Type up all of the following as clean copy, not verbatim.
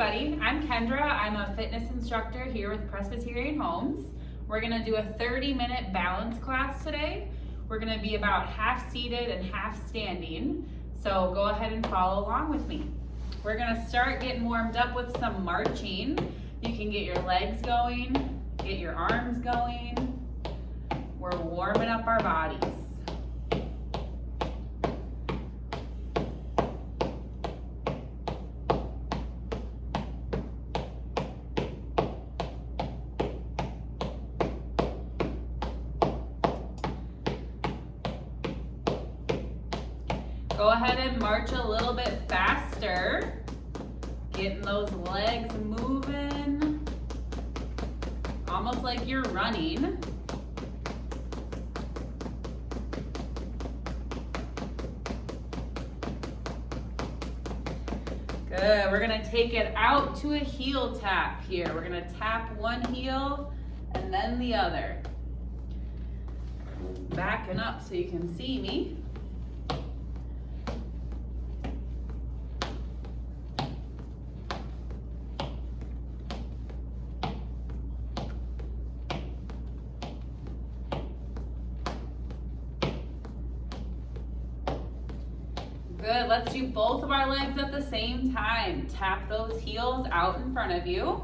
everybody, I'm Kendra. I'm a fitness instructor here with Presbyterian Homes. We're gonna do a 30-minute balance class today. We're gonna be about half seated and half standing. So go ahead and follow along with me. We're gonna start getting warmed up with some marching. You can get your legs going, get your arms going. We're warming up our bodies. Go ahead and march a little bit faster. Getting those legs moving. Almost like you're running. Good, we're gonna take it out to a heel tap here. We're gonna tap one heel and then the other. Backing up so you can see me. Good, let's do both of our legs at the same time. Tap those heels out in front of you.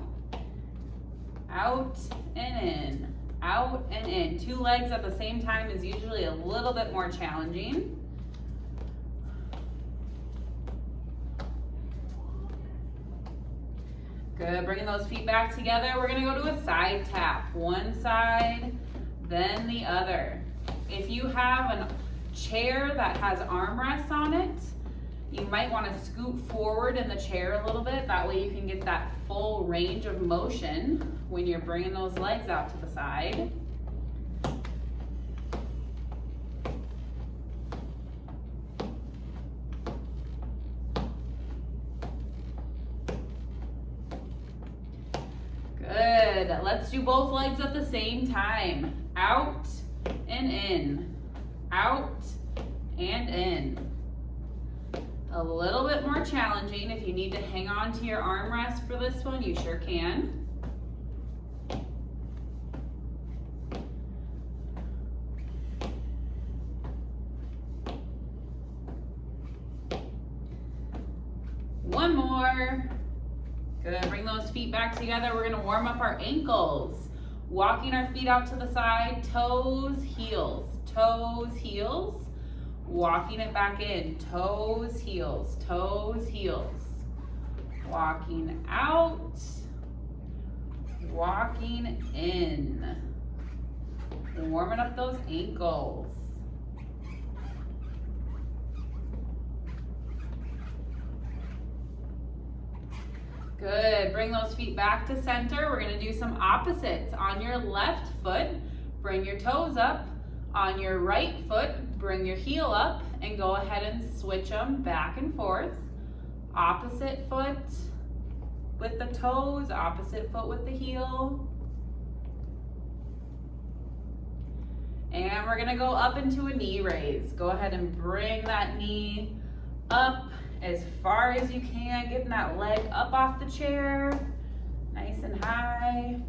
Out and in, out and in. Two legs at the same time is usually a little bit more challenging. Good, bringing those feet back together. We're gonna go to a side tap. One side, then the other. If you have a chair that has armrests on it, you might want to scoot forward in the chair a little bit. That way you can get that full range of motion when you're bringing those legs out to the side. Good. Let's do both legs at the same time. Out and in. Out and in. A little bit more challenging. If you need to hang on to your armrest for this one, you sure can. One more. Good, bring those feet back together. We're gonna warm up our ankles. Walking our feet out to the side, toes, heels. Toes, heels, walking it back in, toes, heels, toes, heels. Walking out, walking in. Warming up those ankles. Good, bring those feet back to center. We're gonna do some opposites. On your left foot, bring your toes up. On your right foot, bring your heel up and go ahead and switch them back and forth. Opposite foot with the toes, opposite foot with the heel. And we're gonna go up into a knee raise. Go ahead and bring that knee up as far as you can, getting that leg up off the chair, nice and high.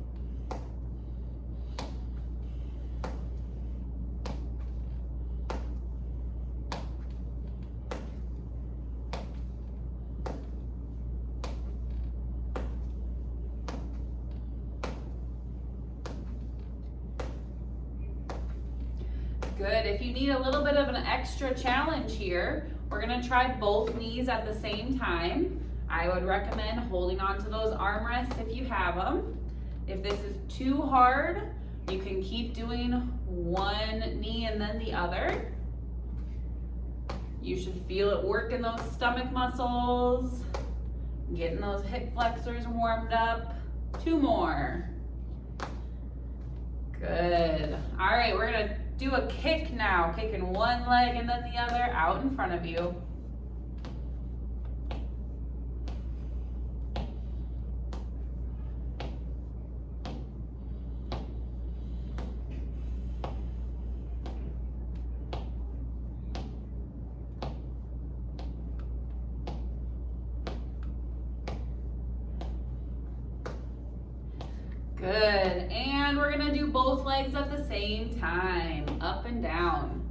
Good, if you need a little bit of an extra challenge here, we're gonna try both knees at the same time. I would recommend holding on to those armrests if you have them. If this is too hard, you can keep doing one knee and then the other. You should feel it working those stomach muscles, getting those hip flexors warmed up. Two more. Good. All right, we're gonna do a kick now, kicking one leg and then the other out in front of you. Good, and we're gonna do both legs at the same time, up and down.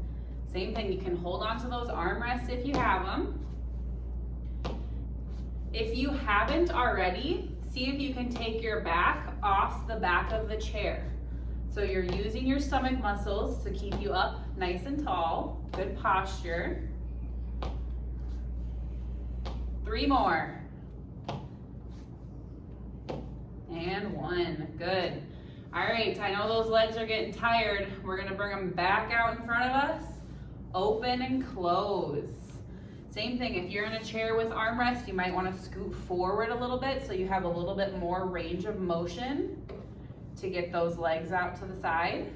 Same thing, you can hold on to those armrests if you have them. If you haven't already, see if you can take your back off the back of the chair. So you're using your stomach muscles to keep you up nice and tall. Good posture. 3 more. And 1, good. All right, I know those legs are getting tired. We're gonna bring them back out in front of us. Open and close. Same thing, if you're in a chair with armrest, you might wanna scoot forward a little bit so you have a little bit more range of motion to get those legs out to the side.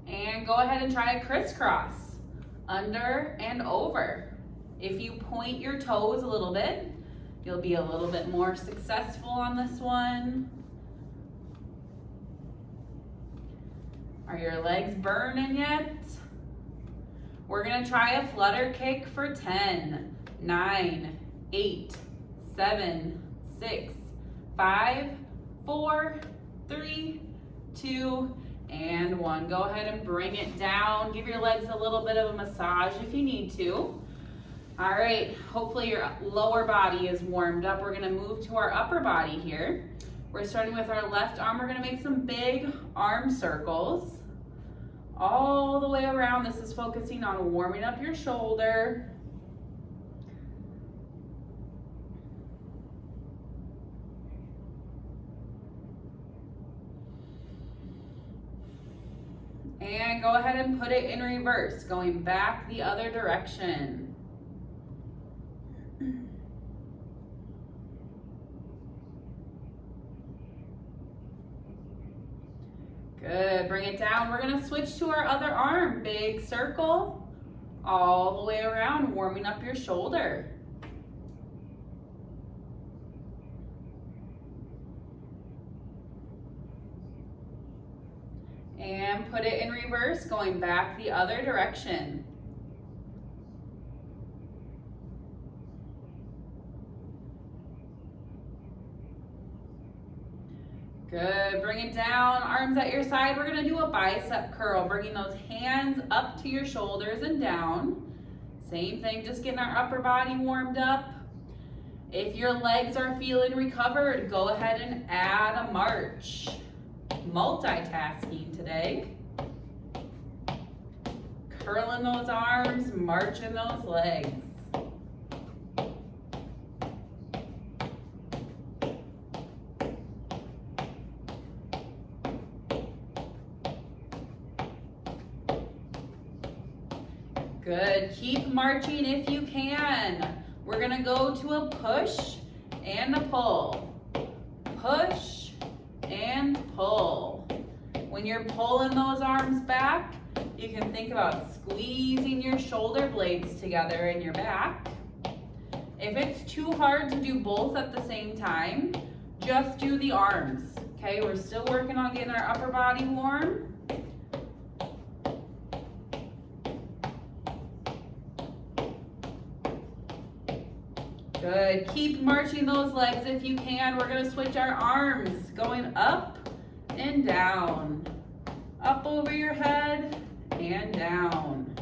And go ahead and try a crisscross, under and over. If you point your toes a little bit, you'll be a little bit more successful on this one. Are your legs burning yet? We're gonna try a flutter kick for 10, 9, 8, 7, 6, 5, 4, 3, 2, and 1. Go ahead and bring it down. Give your legs a little bit of a massage if you need to. All right, hopefully your lower body is warmed up. We're gonna move to our upper body here. We're starting with our left arm. We're gonna make some big arm circles all the way around. This is focusing on warming up your shoulder. And go ahead and put it in reverse, going back the other direction. Good, bring it down. We're gonna switch to our other arm. Big circle, all the way around, warming up your shoulder. And put it in reverse, going back the other direction. Good, bring it down, arms at your side. We're gonna do a bicep curl, bringing those hands up to your shoulders and down. Same thing, just getting our upper body warmed up. If your legs are feeling recovered, go ahead and add a march. Multitasking today. Curling those arms, marching those legs. Good, keep marching if you can. We're gonna go to a push and a pull. Push and pull. When you're pulling those arms back, you can think about squeezing your shoulder blades together in your back. If it's too hard to do both at the same time, just do the arms. Okay, we're still working on getting our upper body warm. Good, keep marching those legs if you can. We're gonna switch our arms, going up and down. Up over your head and down.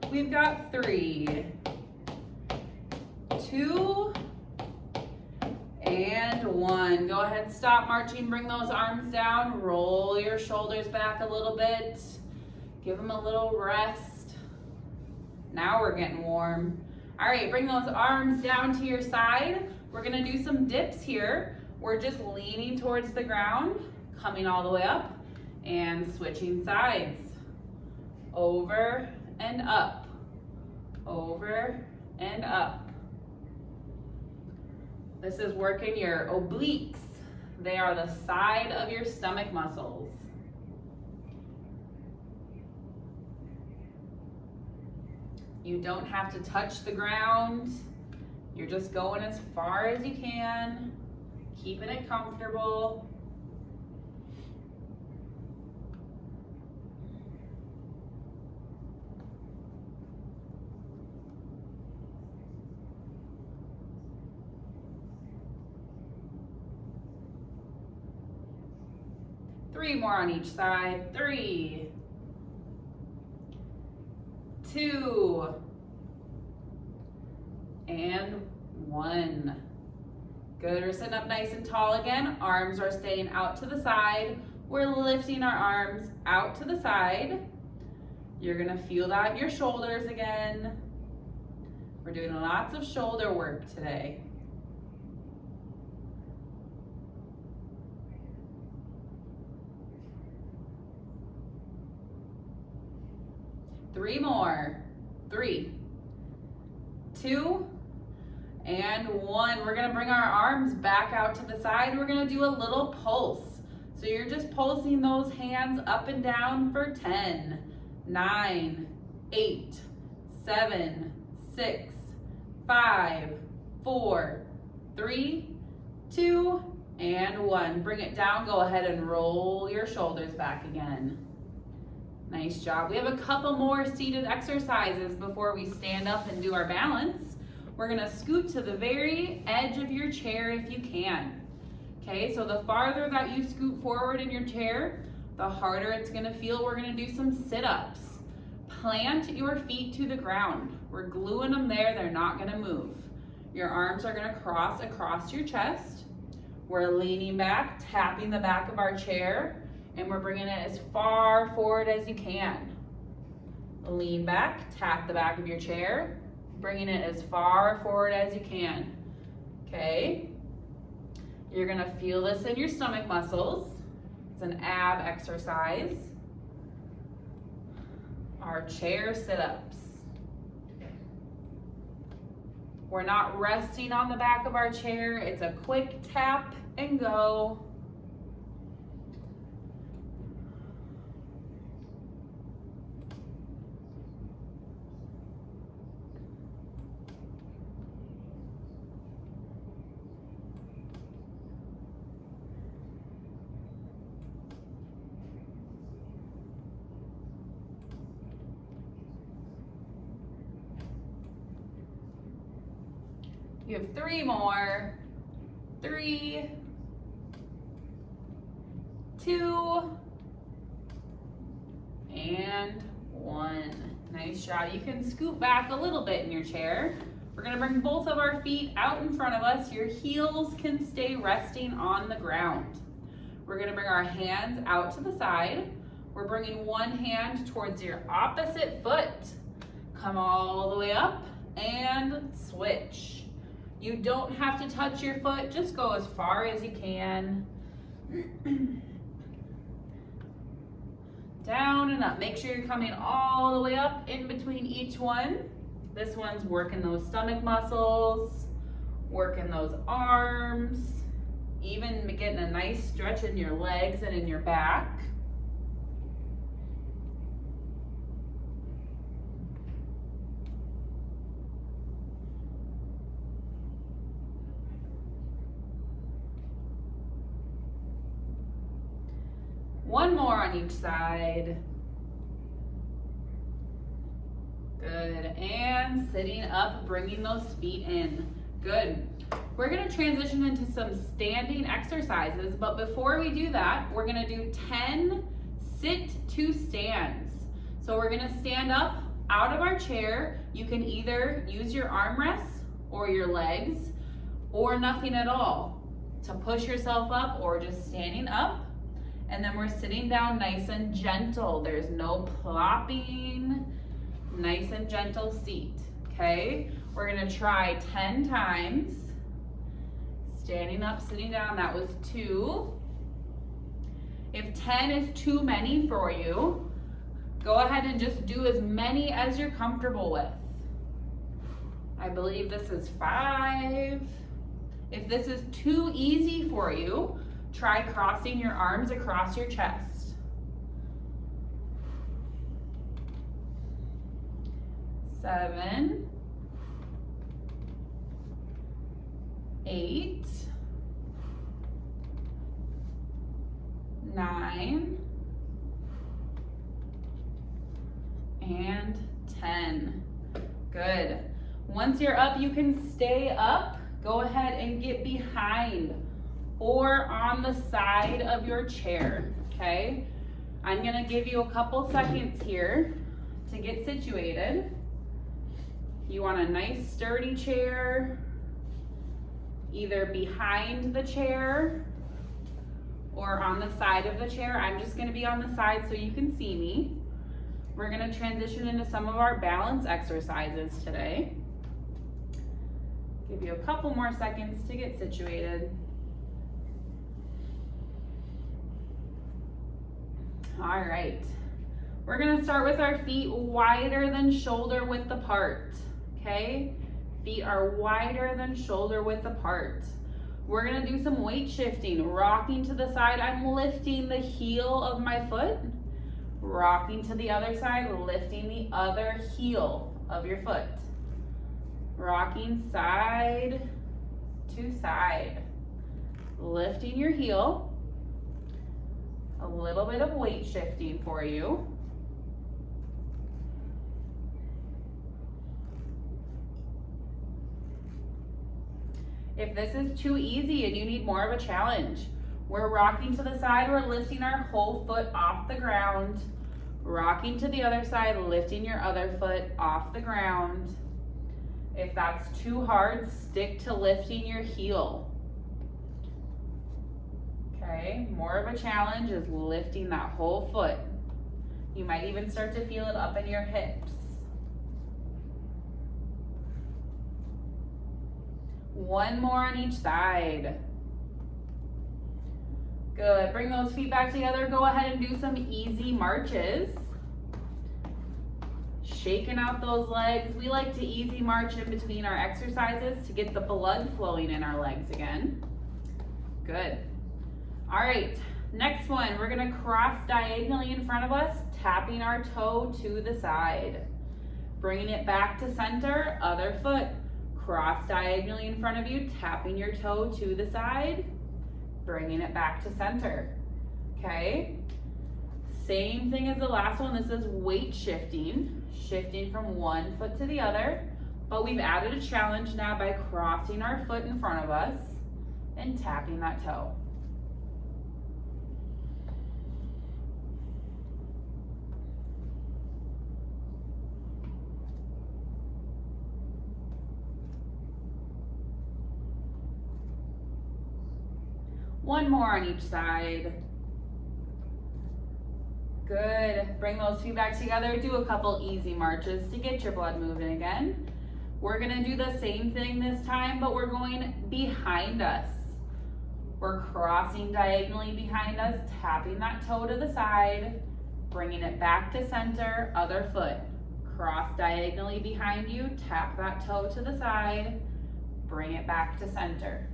We've got 3, 2, and 1. Go ahead, stop marching, bring those arms down, roll your shoulders back a little bit, give them a little rest. Now we're getting warm. All right, bring those arms down to your side. We're gonna do some dips here. We're just leaning towards the ground, coming all the way up, and switching sides. Over and up, over and up. This is working your obliques. They are the side of your stomach muscles. You don't have to touch the ground. You're just going as far as you can. Keeping it comfortable. Three more on each side. 3, 2, and 1. Good, we're sitting up nice and tall again. Arms are staying out to the side. We're lifting our arms out to the side. You're gonna feel that in your shoulders again. We're doing lots of shoulder work today. Three more. 3, 2, and 1. We're gonna bring our arms back out to the side. We're gonna do a little pulse. So you're just pulsing those hands up and down for 10, 9, 8, 7, 6, 5, 4, 3, 2, and 1. Bring it down. Go ahead and roll your shoulders back again. Nice job. We have a couple more seated exercises before we stand up and do our balance. We're gonna scoot to the very edge of your chair if you can. Okay, so the farther that you scoot forward in your chair, the harder it's gonna feel. We're gonna do some sit-ups. Plant your feet to the ground. We're gluing them there, they're not gonna move. Your arms are gonna cross across your chest. We're leaning back, tapping the back of our chair, and we're bringing it as far forward as you can. Lean back, tap the back of your chair, bringing it as far forward as you can. Okay? You're gonna feel this in your stomach muscles. It's an ab exercise. Our chair sit-ups. We're not resting on the back of our chair. It's a quick tap and go. You have 3 more. 3, 2, and 1. Nice job. You can scoot back a little bit in your chair. We're gonna bring both of our feet out in front of us. Your heels can stay resting on the ground. We're gonna bring our hands out to the side. We're bringing one hand towards your opposite foot. Come all the way up and switch. You don't have to touch your foot, just go as far as you can. Down and up. Make sure you're coming all the way up in between each one. This one's working those stomach muscles, working those arms, even getting a nice stretch in your legs and in your back. One more on each side. Good, and sitting up, bringing those feet in. Good. We're gonna transition into some standing exercises, but before we do that, we're gonna do 10 sit to stands. So we're gonna stand up out of our chair. You can either use your armrests or your legs, or nothing at all to push yourself up, or just standing up. And then we're sitting down nice and gentle. There's no plopping, nice and gentle seat, okay? We're gonna try 10 times. Standing up, sitting down, that was 2. If 10 is too many for you, go ahead and just do as many as you're comfortable with. I believe this is 5. If this is too easy for you, try crossing your arms across your chest. 7, 8, 9, and 10. Good. Once you're up, you can stay up. Go ahead and get behind or on the side of your chair, okay? I'm gonna give you a couple seconds here to get situated. You want a nice sturdy chair, either behind the chair or on the side of the chair. I'm just gonna be on the side so you can see me. We're gonna transition into some of our balance exercises today. Give you a couple more seconds to get situated. All right, we're gonna start with our feet wider than shoulder width apart, okay? Feet are wider than shoulder width apart. We're gonna do some weight shifting, rocking to the side. I'm lifting the heel of my foot, rocking to the other side, lifting the other heel of your foot. Rocking side to side, lifting your heel. A little bit of weight shifting for you. If this is too easy and you need more of a challenge, we're rocking to the side, we're lifting our whole foot off the ground. Rocking to the other side, lifting your other foot off the ground. If that's too hard, stick to lifting your heel. Okay, more of a challenge is lifting that whole foot. You might even start to feel it up in your hips. One more on each side. Good, bring those feet back together. Go ahead and do some easy marches. Shaking out those legs. We like to easy march in between our exercises to get the blood flowing in our legs again. Good. All right, next one, we're gonna cross diagonally in front of us, tapping our toe to the side. Bringing it back to center, other foot. Cross diagonally in front of you, tapping your toe to the side, bringing it back to center, okay? Same thing as the last one, this is weight shifting, shifting from one foot to the other, but we've added a challenge now by crossing our foot in front of us and tapping that toe. One more on each side. Good, bring those feet back together. Do a couple easy marches to get your blood moving again. We're gonna do the same thing this time, but we're going behind us. We're crossing diagonally behind us, tapping that toe to the side, bringing it back to center, other foot. Cross diagonally behind you, tap that toe to the side, bring it back to center.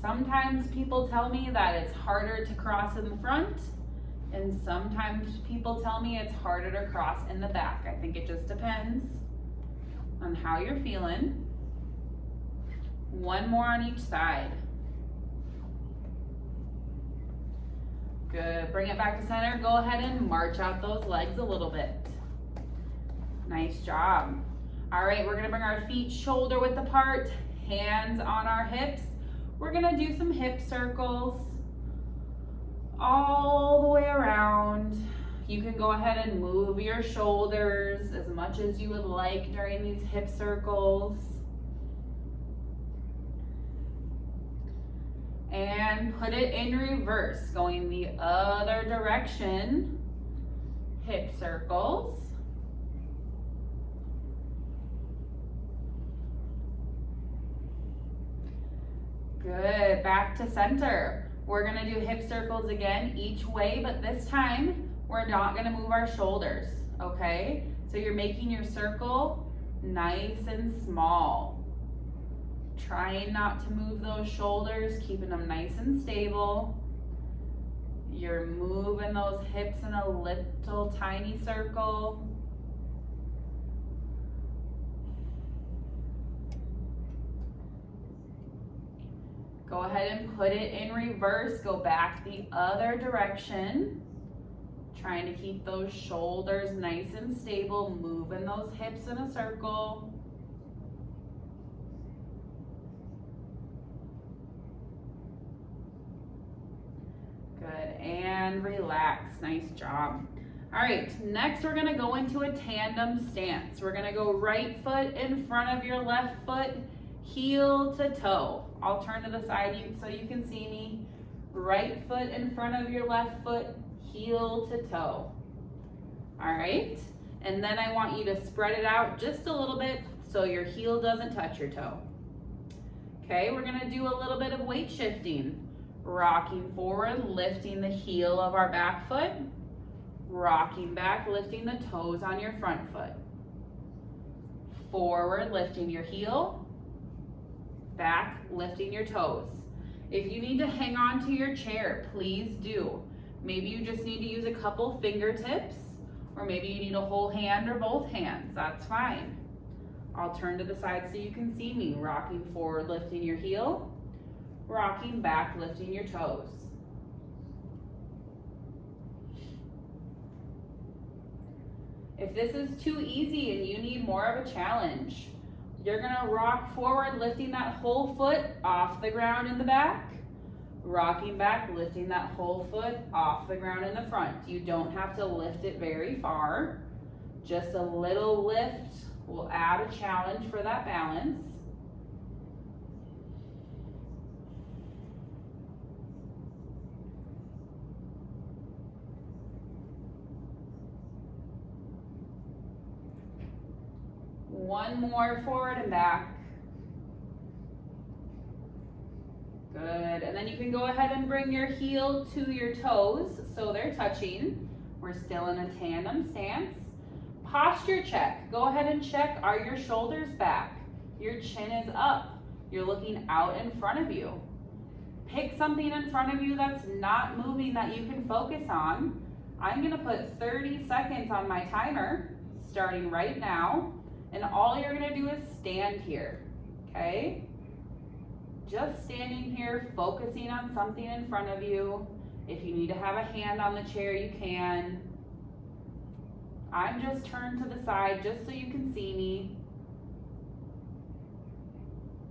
Sometimes people tell me that it's harder to cross in the front, and sometimes people tell me it's harder to cross in the back. I think it just depends on how you're feeling. One more on each side. Good, bring it back to center. Go ahead and march out those legs a little bit. Nice job. All right, we're gonna bring our feet shoulder width apart, hands on our hips. We're gonna do some hip circles all the way around. You can go ahead and move your shoulders as much as you would like during these hip circles. And put it in reverse, going the other direction. Hip circles. Good, back to center. We're gonna do hip circles again each way, but this time we're not gonna move our shoulders, okay? So you're making your circle nice and small. Trying not to move those shoulders, keeping them nice and stable. You're moving those hips in a little tiny circle. Go ahead and put it in reverse. Go back the other direction. Trying to keep those shoulders nice and stable, moving those hips in a circle. Good, and relax, nice job. All right, next we're gonna go into a tandem stance. We're gonna go right foot in front of your left foot, heel to toe. I'll turn to the side so you can see me. Right foot in front of your left foot, heel to toe. All right, and then I want you to spread it out just a little bit so your heel doesn't touch your toe. Okay, we're gonna do a little bit of weight shifting. Rocking forward, lifting the heel of our back foot. Rocking back, lifting the toes on your front foot. Forward, lifting your heel. Back, lifting your toes. If you need to hang on to your chair, please do. Maybe you just need to use a couple fingertips, or maybe you need a whole hand or both hands. That's fine. I'll turn to the side so you can see me. Rocking forward, lifting your heel. Rocking back, lifting your toes. If this is too easy and you need more of a challenge, you're gonna rock forward, lifting that whole foot off the ground in the back. Rocking back, lifting that whole foot off the ground in the front. You don't have to lift it very far. Just a little lift will add a challenge for that balance. One more, forward and back. Good, and then you can go ahead and bring your heel to your toes so they're touching. We're still in a tandem stance. Posture check. Go ahead and check, are your shoulders back? Your chin is up. You're looking out in front of you. Pick something in front of you that's not moving that you can focus on. I'm gonna put 30 seconds on my timer, starting right now. And all you're gonna do is stand here, okay? Just standing here, focusing on something in front of you. If you need to have a hand on the chair, you can. I'm just turned to the side just so you can see me.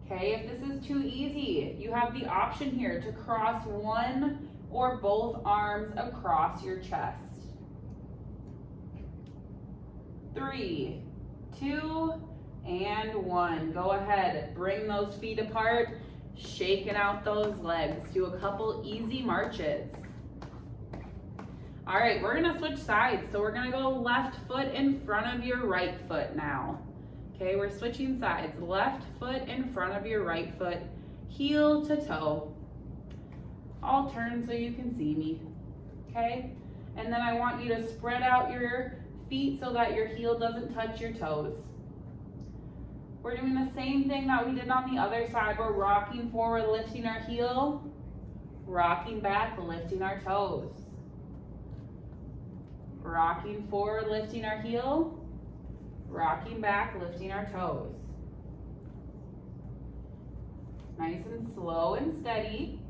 Okay, if this is too easy, you have the option here to cross one or both arms across your chest. 3, 2, and 1. Go ahead, bring those feet apart, shaking out those legs. Do a couple easy marches. All right, we're gonna switch sides. So we're gonna go left foot in front of your right foot now. Okay, we're switching sides. Left foot in front of your right foot, heel to toe. I'll turn so you can see me, okay? And then I want you to spread out your feet so that your heel doesn't touch your toes. We're doing the same thing that we did on the other side. We're rocking forward, lifting our heel, rocking back, lifting our toes. Rocking forward, lifting our heel, rocking back, lifting our toes. Nice and slow and steady.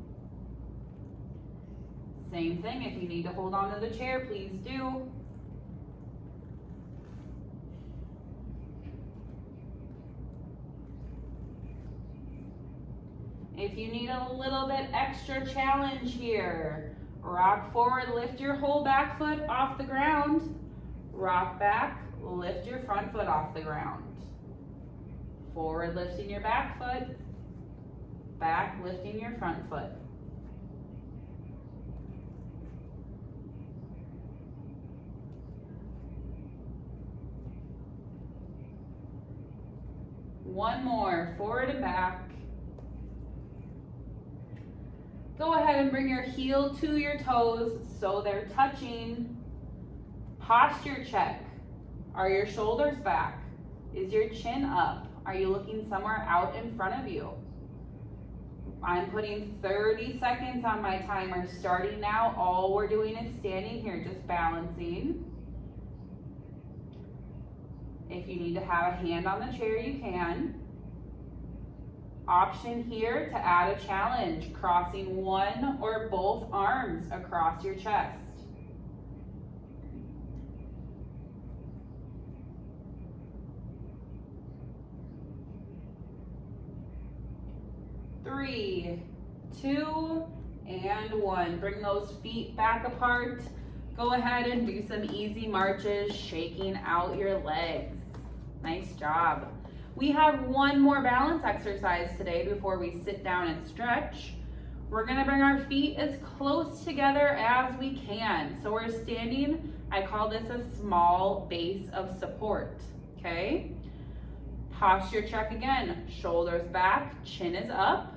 Same thing, if you need to hold on to the chair, please do. If you need a little bit extra challenge here, rock forward, lift your whole back foot off the ground. Rock back, lift your front foot off the ground. Forward, lifting your back foot. Back, lifting your front foot. One more, forward and back. Go ahead and bring your heel to your toes so they're touching. Posture check. Are your shoulders back? Is your chin up? Are you looking somewhere out in front of you? I'm putting 30 seconds on my timer starting now. All we're doing is standing here, just balancing. If you need to have a hand on the chair, you can. Option here to add a challenge, crossing one or both arms across your chest. 3, 2, and 1. Bring those feet back apart. Go ahead and do some easy marches, shaking out your legs. Nice job. We have one more balance exercise today before we sit down and stretch. We're gonna bring our feet as close together as we can. So we're standing, I call this a small base of support, okay? Posture check again, shoulders back, chin is up.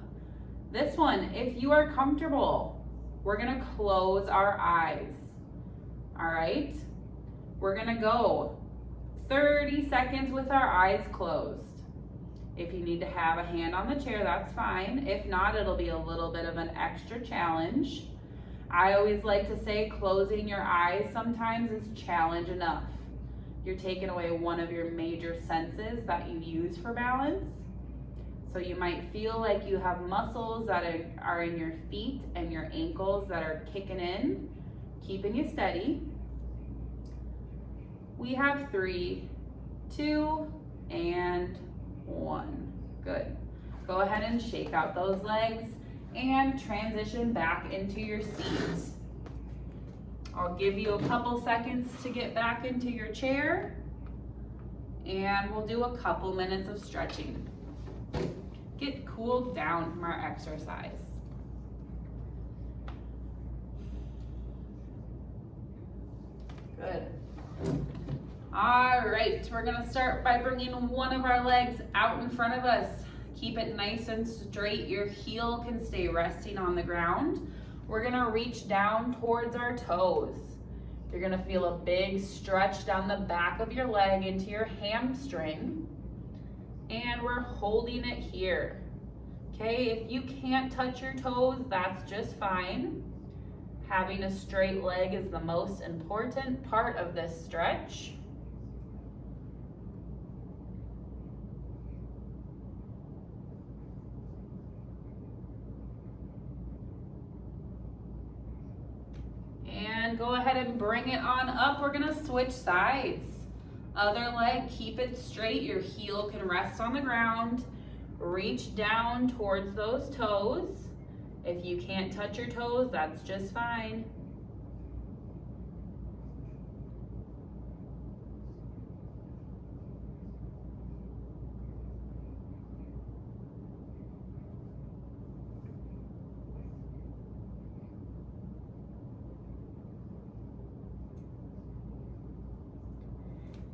This one, if you are comfortable, we're gonna close our eyes, all right? We're gonna go 30 seconds with our eyes closed. If you need to have a hand on the chair, that's fine. If not, it'll be a little bit of an extra challenge. I always like to say closing your eyes sometimes is challenge enough. You're taking away one of your major senses that you use for balance. So you might feel like you have muscles that are in your feet and your ankles that are kicking in, keeping you steady. We have 3, 2, and 1. Good. Go ahead and shake out those legs and transition back into your seat. I'll give you a couple seconds to get back into your chair, and we'll do a couple minutes of stretching. Get cooled down from our exercise. Good. All right, we're gonna start by bringing one of our legs out in front of us. Keep it nice and straight. Your heel can stay resting on the ground. We're gonna reach down towards our toes. You're gonna feel a big stretch down the back of your leg into your hamstring. And we're holding it here. Okay, if you can't touch your toes, that's just fine. Having a straight leg is the most important part of this stretch. And go ahead and bring it on up. We're gonna switch sides. Other leg, keep it straight. Your heel can rest on the ground. Reach down towards those toes. If you can't touch your toes, that's just fine.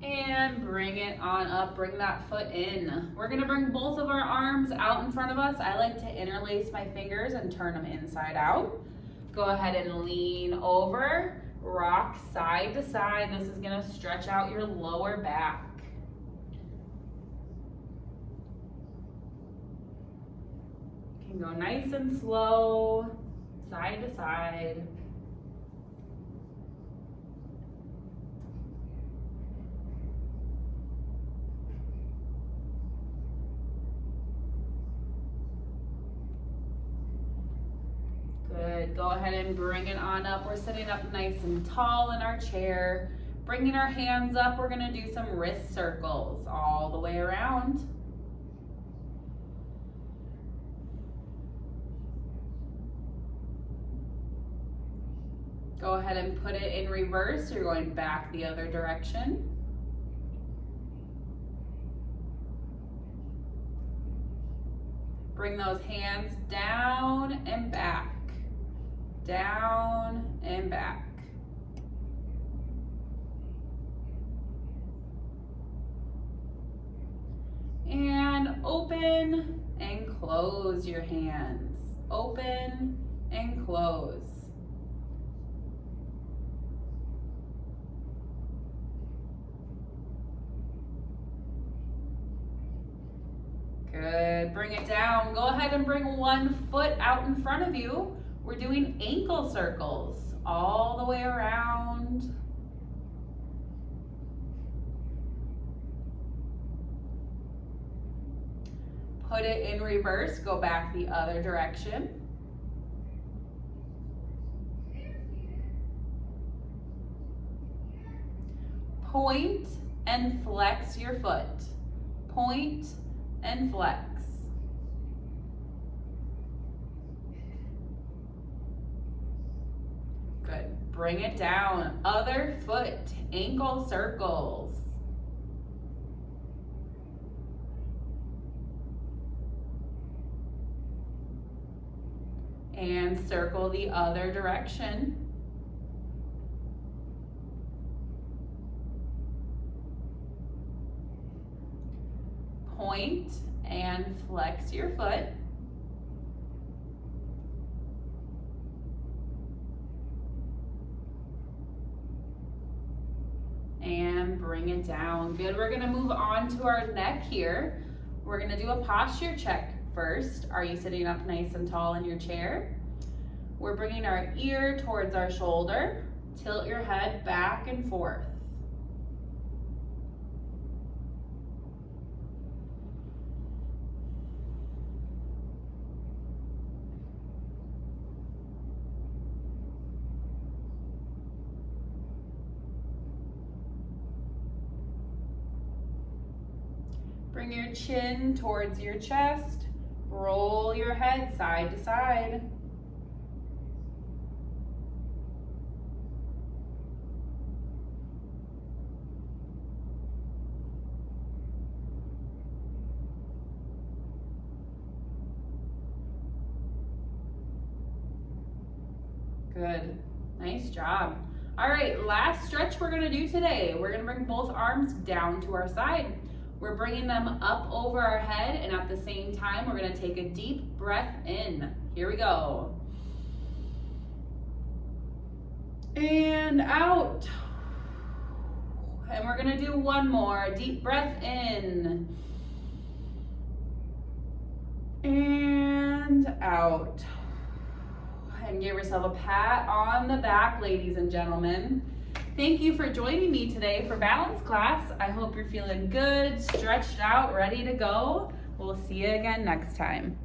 And bring it on up, bring that foot in. We're gonna bring both of our arms out in front of us. I like to interlace my fingers and turn them inside out. Go ahead and lean over, rock side to side. This is gonna stretch out your lower back. You can go nice and slow, side to side. Good, go ahead and bring it on up. We're sitting up nice and tall in our chair. Bringing our hands up, we're gonna do some wrist circles all the way around. Go ahead and put it in reverse. You're going back the other direction. Bring those hands down and back. Down and back. And open and close your hands. Open and close. Good. Good, bring it down. Go ahead and bring one foot out in front of you. We're doing ankle circles all the way around. Put it in reverse, go back the other direction. Point and flex your foot. Point and flex. Good. Bring it down. Other foot, ankle circles. And circle the other direction. Point and flex your foot. And bring it down. Good, we're gonna move on to our neck here. We're gonna do a posture check first. Are you sitting up nice and tall in your chair? We're bringing our ear towards our shoulder. Tilt your head back and forth. Bring your chin towards your chest. Roll your head side to side. Good, nice job. All right, last stretch we're gonna do today. We're gonna bring both arms down to our side. We're bringing them up over our head, and at the same time, we're gonna take a deep breath in. Here we go. And out. And we're gonna do one more. Deep breath in. And out. And give yourself a pat on the back, ladies and gentlemen. Thank you for joining me today for balance class. I hope you're feeling good, stretched out, ready to go. We'll see you again next time.